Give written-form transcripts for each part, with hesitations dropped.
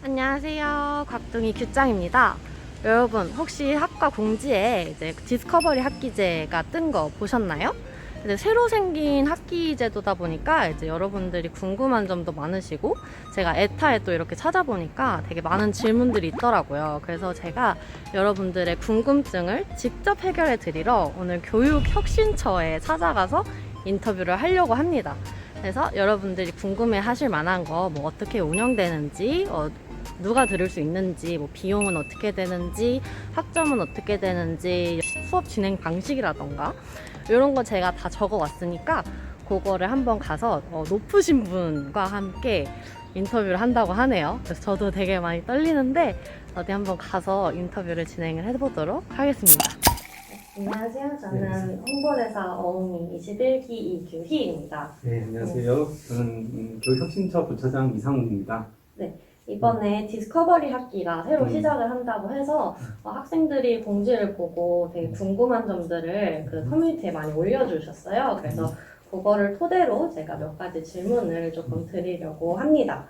안녕하세요. 곽둥이 규짱입니다. 여러분, 혹시 학과 공지에 이제 디스커버리 학기제가 뜬 거 보셨나요? 이제 새로 생긴 학기제도다 보니까 이제 여러분들이 궁금한 점도 많으시고, 제가 에타에 또 이렇게 찾아보니까 되게 많은 질문들이 있더라고요. 그래서 제가 여러분들의 궁금증을 직접 해결해 드리러 오늘 교육혁신처에 찾아가서 인터뷰를 하려고 합니다. 그래서 여러분들이 궁금해 하실 만한 거, 뭐 어떻게 운영되는지, 누가 들을 수 있는지, 뭐 비용은 어떻게 되는지, 학점은 어떻게 되는지, 수업 진행 방식이라던가 이런 거 제가 다 적어 왔으니까 그거를 한번 가서 높으신 분과 함께 인터뷰를 한다고 하네요. 그래서 저도 되게 많이 떨리는데 어디 한번 가서 인터뷰를 진행을 해보도록 하겠습니다. 안녕하세요. 저는 홍보대사 어흥이 21기 이규희입니다. 네, 안녕하세요. 저는 교육혁신처 부처장 이상훈입니다. 네, 이번에 디스커버리 학기가 새로 시작을 한다고 해서 학생들이 공지를 보고 되게 궁금한 점들을 그 커뮤니티에 많이 올려주셨어요. 그래서 그거를 토대로 제가 몇 가지 질문을 조금 드리려고 합니다.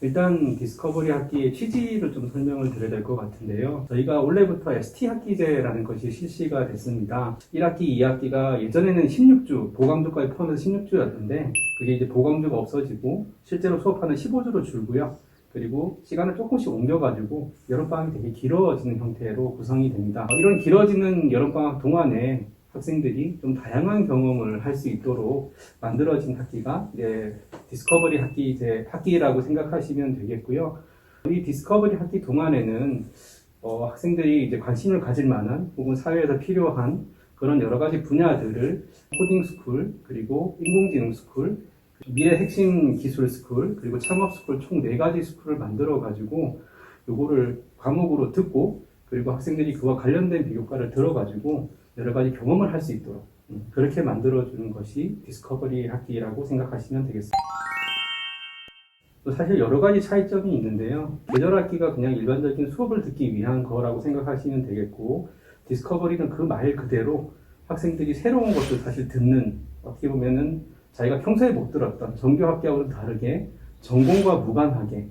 일단 디스커버리 학기의 취지를 좀 설명을 드려야 될 것 같은데요. 저희가 올해부터 ST 학기제라는 것이 실시가 됐습니다. 1학기, 2학기가 예전에는 16주, 보강주까지 포함해서 16주였는데 그게 이제 보강주가 없어지고 실제로 수업하는 15주로 줄고요. 그리고 시간을 조금씩 옮겨가지고 여름방학이 되게 길어지는 형태로 구성이 됩니다. 이런 길어지는 여름방학 동안에 학생들이 좀 다양한 경험을 할 수 있도록 만들어진 학기가 이제 디스커버리 학기라고 생각하시면 되겠고요. 이 디스커버리 학기 동안에는 학생들이 이제 관심을 가질 만한 혹은 사회에서 필요한 그런 여러 가지 분야들을 코딩 스쿨, 그리고 인공지능 스쿨, 미래 핵심 기술 스쿨, 그리고 창업 스쿨 총 4가지 스쿨을 만들어 가지고 요거를 과목으로 듣고 그리고 학생들이 그와 관련된 비교과를 들어가지고 여러 가지 경험을 할 수 있도록 그렇게 만들어주는 것이 디스커버리 학기라고 생각하시면 되겠습니다. 또 사실 여러 가지 차이점이 있는데요. 계절 학기가 그냥 일반적인 수업을 듣기 위한 거라고 생각하시면 되겠고, 디스커버리는 그 말 그대로 학생들이 새로운 것을 사실 듣는, 어떻게 보면은 자기가 평소에 못 들었던 정규 학기하고는 다르게 전공과 무관하게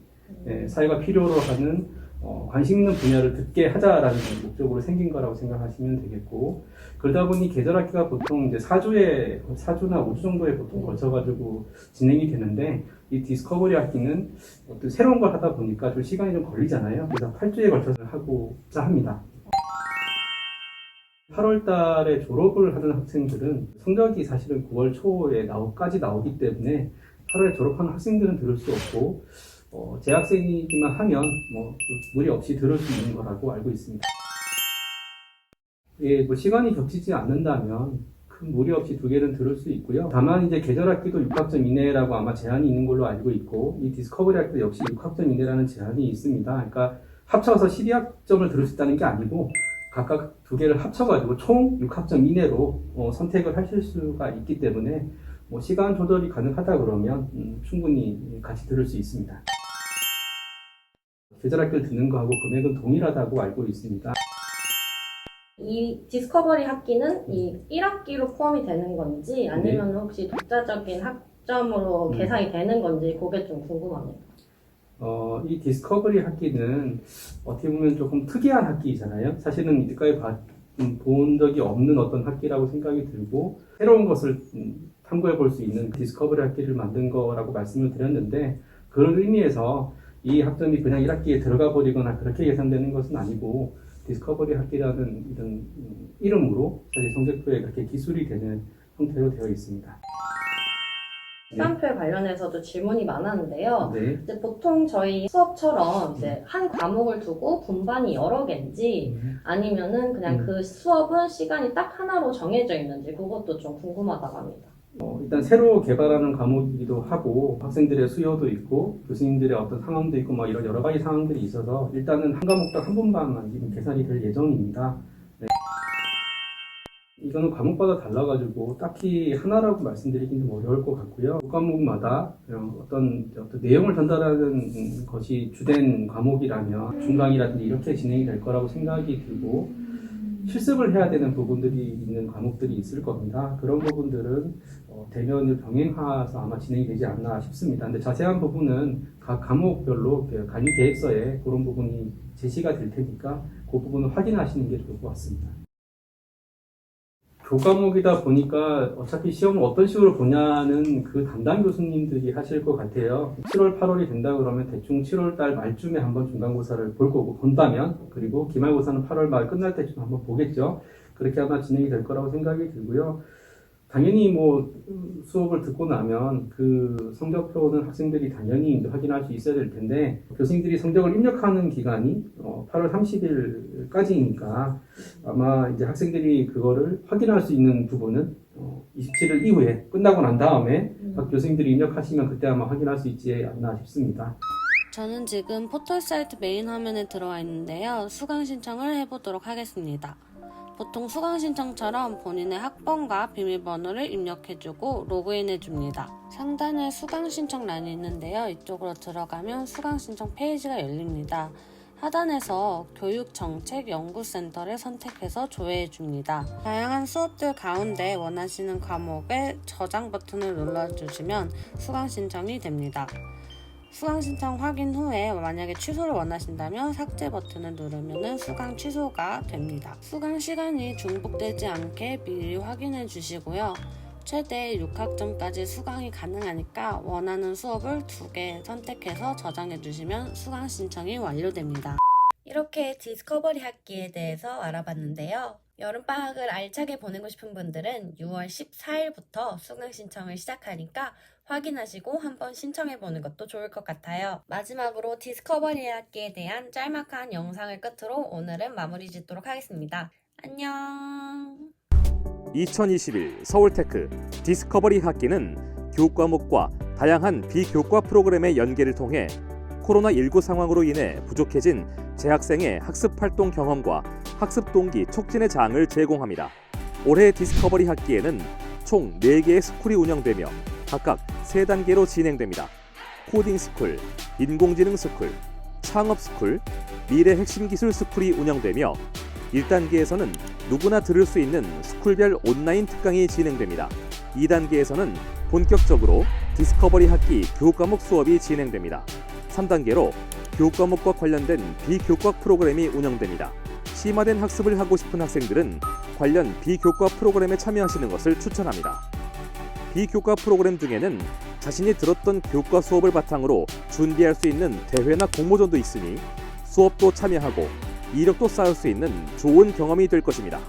사회가 필요로 하는 관심 있는 분야를 듣게 하자라는 목적으로 생긴 거라고 생각하시면 되겠고, 그러다 보니 계절학기가 보통 이제 4주나 5주 정도에 보통 거쳐가지고 진행이 되는데, 이 디스커버리 학기는 어떤 새로운 걸 하다 보니까 좀 시간이 좀 걸리잖아요. 그래서 8주에 걸쳐서 하고자 합니다. 8월 달에 졸업을 하는 학생들은 성적이 사실은 9월 초에까지 나오기 때문에 8월에 졸업하는 학생들은 들을 수 없고, 재학생이기만 하면 무리 없이 들을 수 있는 거라고 알고 있습니다. 예, 시간이 겹치지 않는다면 큰 무리 없이 2개는 들을 수 있고요. 다만 이제 계절학기도 6학점 이내라고 아마 제한이 있는 걸로 알고 있고, 이 디스커버리 학기도 역시 6학점 이내라는 제한이 있습니다. 그러니까 합쳐서 12학점을 들을 수 있다는 게 아니고 각각 2개를 합쳐가지고 총 6학점 이내로 선택을 하실 수가 있기 때문에 시간 조절이 가능하다 그러면 충분히 같이 들을 수 있습니다. 계절학기를 듣는 거하고 금액은 동일하다고 알고 있습니다. 이 디스커버리 학기는 이 1학기로 포함이 되는 건지 아니면 혹시 독자적인 학점으로 계산이 되는 건지 그게 좀 궁금합니다. 이 디스커버리 학기는 어떻게 보면 조금 특이한 학기잖아요. 사실은 이때까지 본 적이 없는 어떤 학기라고 생각이 들고 새로운 것을 탐구해 볼 수 있는 디스커버리 학기를 만든 거라고 말씀을 드렸는데, 그런 의미에서 이 학점이 그냥 1학기에 들어가 버리거나 그렇게 계산되는 것은 아니고 디스커버리 학기라는 이런 이름으로 사실 성적표에 그렇게 기술이 되는 형태로 되어 있습니다. 시간표에 관련해서도 질문이 많았는데요. 네. 이제 보통 저희 수업처럼 이제 한 과목을 두고 분반이 여러 개인지 아니면은 그냥 그 수업은 시간이 딱 하나로 정해져 있는지 그것도 좀 궁금하다고 합니다. 일단 새로 개발하는 과목이기도 하고 학생들의 수요도 있고 교수님들의 어떤 상황도 있고 이런 여러 가지 상황들이 있어서 일단은 한 과목당 한 분반만 지금 계산이 될 예정입니다. 네. 이거는 과목마다 달라가지고 딱히 하나라고 말씀드리기는 좀 어려울 것 같고요. 그 과목마다 어떤 내용을 전달하는 것이 주된 과목이라면 중강이라든지 이렇게 진행이 될 거라고 생각이 들고, 실습을 해야 되는 부분들이 있는 과목들이 있을 겁니다. 그런 부분들은 대면을 병행해서 아마 진행이 되지 않나 싶습니다. 근데 자세한 부분은 각 과목별로 강의 계획서에 그런 부분이 제시가 될 테니까 그 부분을 확인하시는 게 좋을 것 같습니다. 교과목이다 보니까 어차피 시험을 어떤 식으로 보냐는 그 담당 교수님들이 하실 것 같아요. 7월, 8월이 된다 그러면 대충 7월 달 말쯤에 한번 중간고사를 볼 거고, 본다면, 그리고 기말고사는 8월 말 끝날 때쯤 한번 보겠죠. 그렇게 아마 진행이 될 거라고 생각이 들고요. 당연히 수업을 듣고 나면 그 성적표는 학생들이 당연히 이제 확인할 수 있어야 될 텐데, 교수님들이 성적을 입력하는 기간이 8월 30일까지니까 아마 이제 학생들이 그거를 확인할 수 있는 부분은 27일 이후에 끝나고 난 다음에 각 교수님들이 입력하시면 그때 아마 확인할 수 있지 않나 싶습니다. 저는 지금 포털 사이트 메인 화면에 들어와 있는데요. 수강 신청을 해보도록 하겠습니다. 보통 수강 신청처럼 본인의 학번과 비밀번호를 입력해주고 로그인해줍니다. 상단에 수강 신청란이 있는데요. 이쪽으로 들어가면 수강 신청 페이지가 열립니다. 하단에서 교육정책연구센터를 선택해서 조회해줍니다. 다양한 수업들 가운데 원하시는 과목에 저장 버튼을 눌러주시면 수강 신청이 됩니다. 수강 신청 확인 후에 만약에 취소를 원하신다면 삭제 버튼을 누르면 수강 취소가 됩니다. 수강 시간이 중복되지 않게 미리 확인해 주시고요. 최대 6학점까지 수강이 가능하니까 원하는 수업을 2개 선택해서 저장해 주시면 수강 신청이 완료됩니다. 이렇게 디스커버리 학기에 대해서 알아봤는데요. 여름방학을 알차게 보내고 싶은 분들은 6월 14일부터 수강 신청을 시작하니까 확인하시고 한번 신청해보는 것도 좋을 것 같아요. 마지막으로 디스커버리 학기에 대한 짤막한 영상을 끝으로 오늘은 마무리 짓도록 하겠습니다. 안녕. 2021 서울테크 디스커버리 학기는 교과목과 다양한 비교과 프로그램의 연계를 통해 코로나19 상황으로 인해 부족해진 재학생의 학습활동 경험과 학습 동기 촉진의 장을 제공합니다. 올해 디스커버리 학기에는 총 4개의 스쿨이 운영되며 각각 3단계로 진행됩니다. 코딩 스쿨, 인공지능 스쿨, 창업 스쿨, 미래 핵심 기술 스쿨이 운영되며 1단계에서는 누구나 들을 수 있는 스쿨별 온라인 특강이 진행됩니다. 2단계에서는 본격적으로 디스커버리 학기 교과목 수업이 진행됩니다. 3단계로 교과목과 관련된 비교과 프로그램이 운영됩니다. 심화된 학습을 하고 싶은 학생들은 관련 비교과 프로그램에 참여하시는 것을 추천합니다. 비교과 프로그램 중에는 자신이 들었던 교과 수업을 바탕으로 준비할 수 있는 대회나 공모전도 있으니 수업도 참여하고 이력도 쌓을 수 있는 좋은 경험이 될 것입니다.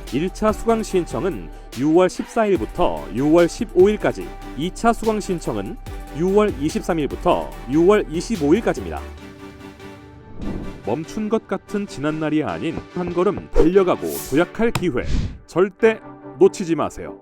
1차 수강 신청은 6월 14일부터 6월 15일까지, 2차 수강 신청은 6월 23일부터 6월 25일까지입니다. 멈춘 것 같은 지난날이 아닌 한 걸음 달려가고 도약할 기회, 절대 놓치지 마세요.